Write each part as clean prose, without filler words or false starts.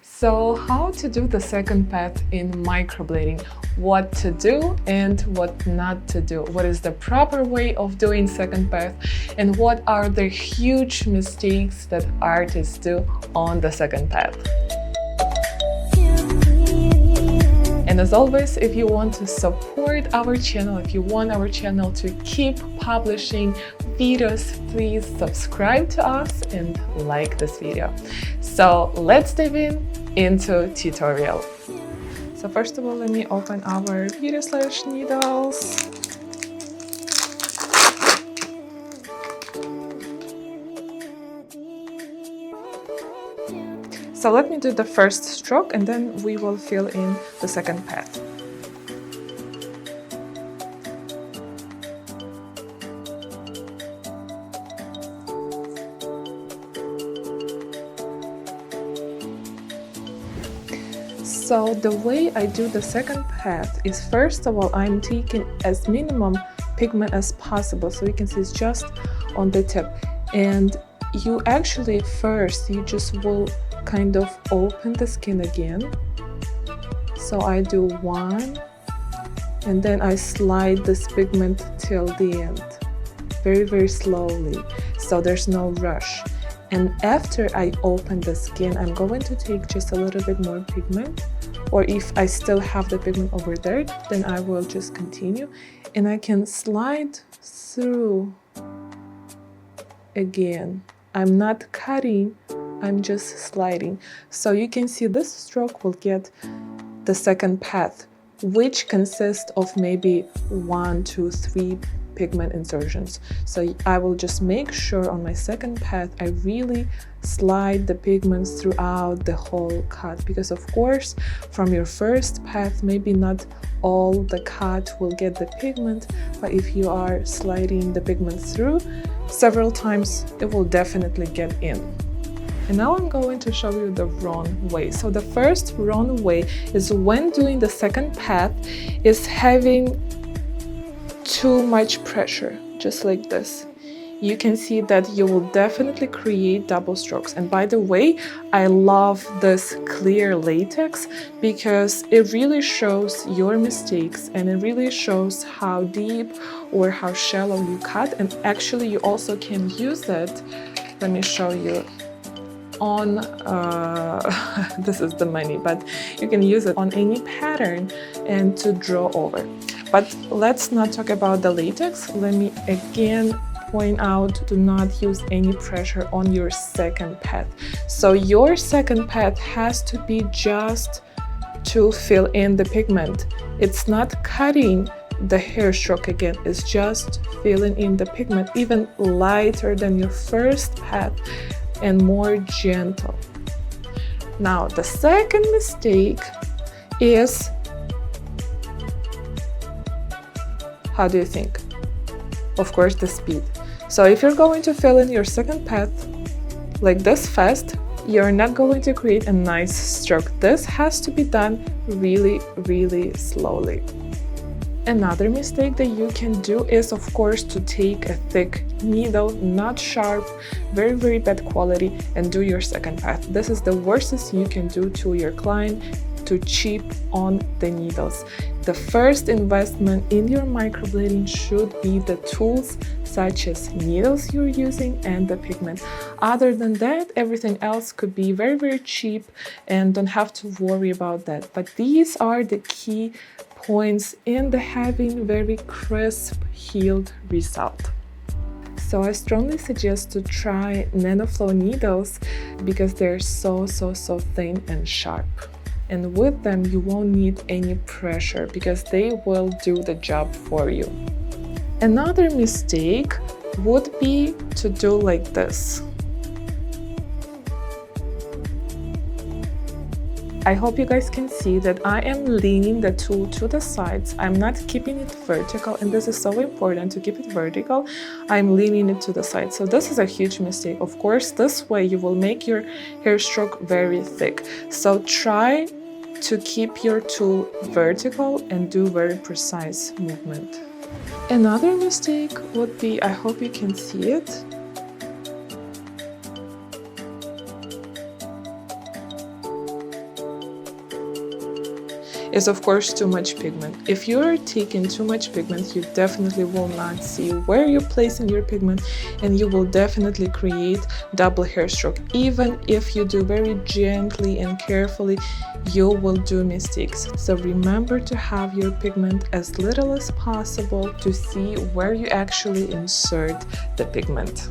So how to do the second path in microblading, what to do and what not to do, what is the proper way of doing second path, and what are the huge mistakes that artists do on the second path. And as always, if you want to support our channel, if you want our channel to keep publishing videos, please subscribe to us and like this video. So let's dive into tutorial. So first of all, let me open our beauty slash needles. So let me do the first stroke and then we will fill in the second path. So the way I do the second path is, first of all, I'm taking as minimum pigment as possible. So you can see it's just on the tip. And you actually first, you just will kind of open the skin again. So I do one, and then I slide this pigment till the end, very, very slowly. So there's no rush. And after I open the skin, I'm going to take just a little bit more pigment, or if I still have the pigment over there, then I will just continue, and I can slide through again. I'm not cutting, I'm just sliding. So you can see this stroke will get the second path, which consists of maybe 1, 2, 3 pigment insertions. So I will just make sure on my second path I really slide the pigments throughout the whole cut, because of course from your first path maybe not all the cut will get the pigment, but if you are sliding the pigment through several times, it will definitely get in. And now I'm going to show you the wrong way. So the first wrong way is when doing the second path is having too much pressure, just like this. You can see that you will definitely create double strokes. And by the way, I love this clear latex because it really shows your mistakes and it really shows how deep or how shallow you cut. And actually you also can use it, let me show you, on this is the money, but you can use it on any pattern and to draw over. But let's not talk about the latex. Let me again point out, do not use any pressure on your second path. So your second path has to be just to fill in the pigment. It's not cutting the hair stroke again, it's just filling in the pigment, even lighter than your first path and more gentle. Now the second mistake is, how do you think? Of course, the speed. So if you're going to fill in your second path like this fast, you're not going to create a nice stroke. This has to be done really, really slowly. Another mistake that you can do is, of course, to take a thick needle, not sharp, very, very bad quality, and do your second path. This is the worst you can do to your client, to cheap on the needles. The first investment in your microblading should be the tools such as needles you're using and the pigment. Other than that, everything else could be very, very cheap and don't have to worry about that. But these are the key points in the having very crisp, healed result. So I strongly suggest to try NanoFlow needles because they're so thin and sharp. And with them, you won't need any pressure because they will do the job for you. Another mistake would be to do like this. I hope you guys can see that I am leaning the tool to the sides. I'm not keeping it vertical, and this is so important to keep it vertical. I'm leaning it to the side. So this is a huge mistake. Of course, this way you will make your hair stroke very thick. So try to keep your tool vertical and do very precise movement. Another mistake would be, I hope you can see it, is of course too much pigment. If you're taking too much pigment, you definitely will not see where you're placing your pigment, and you will definitely create double hair stroke. Even if you do very gently and carefully, you will do mistakes. So remember to have your pigment as little as possible to see where you actually insert the pigment.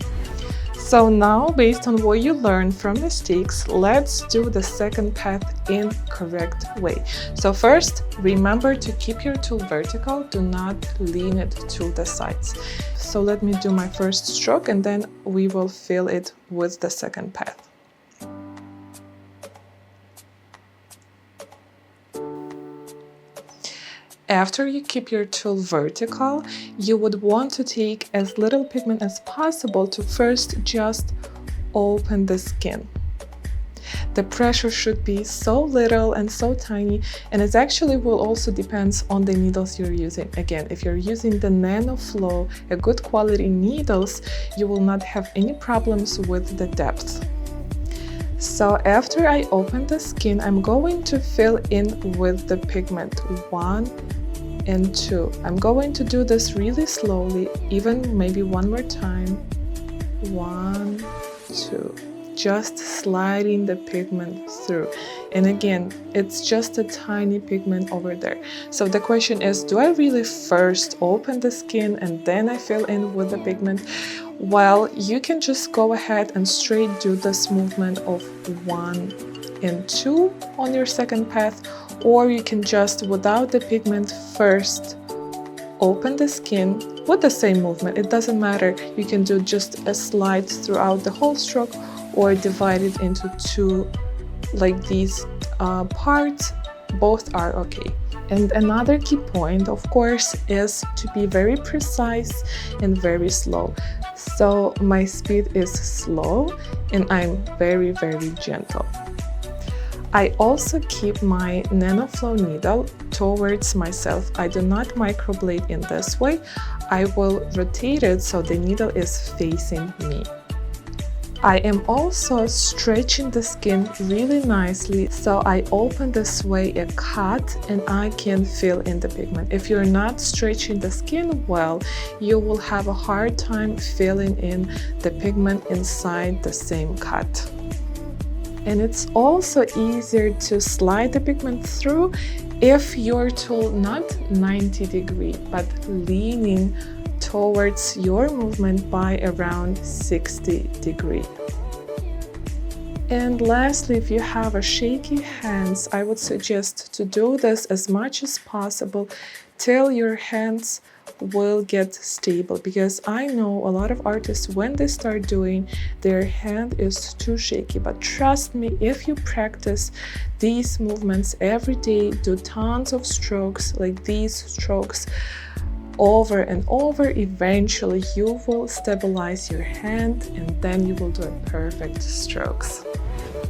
So now, based on what you learned from mistakes, let's do the second path in correct way. So first, remember to keep your tool vertical, do not lean it to the sides. So let me do my first stroke and then we will fill it with the second path. After you keep your tool vertical, you would want to take as little pigment as possible to first just open the skin. The pressure should be so little and so tiny, and it actually will also depend on the needles you're using. Again, if you're using the NanoFlow, a good quality needles, you will not have any problems with the depth. So after I open the skin, I'm going to fill in with the pigment 1 and 2. I'm going to do this really slowly, even maybe one more time. 1, 2. Just sliding the pigment through. And again, it's just a tiny pigment over there. So the question is, do I really first open the skin and then I fill in with the pigment? Well, you can just go ahead and straight do this movement of 1 and 2 on your second path, or you can just, without the pigment, first open the skin with the same movement. It doesn't matter. You can do just a slide throughout the whole stroke or divide it into 2 like these parts. Both are okay. And another key point, of course, is to be very precise and very slow. So my speed is slow and I'm very, very gentle. I also keep my NanoFlow needle towards myself. I do not microblade in this way. I will rotate it so the needle is facing me. I am also stretching the skin really nicely, so I open this way a cut and I can fill in the pigment. If you're not stretching the skin well, you will have a hard time filling in the pigment inside the same cut. And it's also easier to slide the pigment through if your tool not 90 degree but leaning towards your movement by around 60 degrees. And lastly, if you have a shaky hands, I would suggest to do this as much as possible till your hands will get stable, because I know a lot of artists, when they start doing, their hand is too shaky. But trust me, if you practice these movements every day, do tons of strokes like these strokes over and over, eventually you will stabilize your hand and then you will do perfect strokes.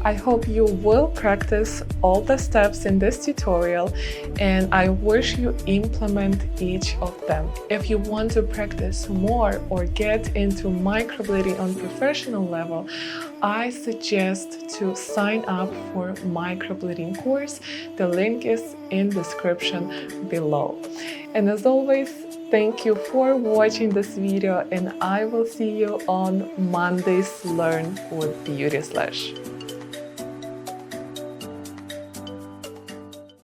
I hope you will practice all the steps in this tutorial and I wish you implement each of them. If you want to practice more or get into microblading on professional level, I suggest to sign up for microblading course. The link is in description below. And as always, thank you for watching this video and I will see you on Monday's Learn with Beauty Slash.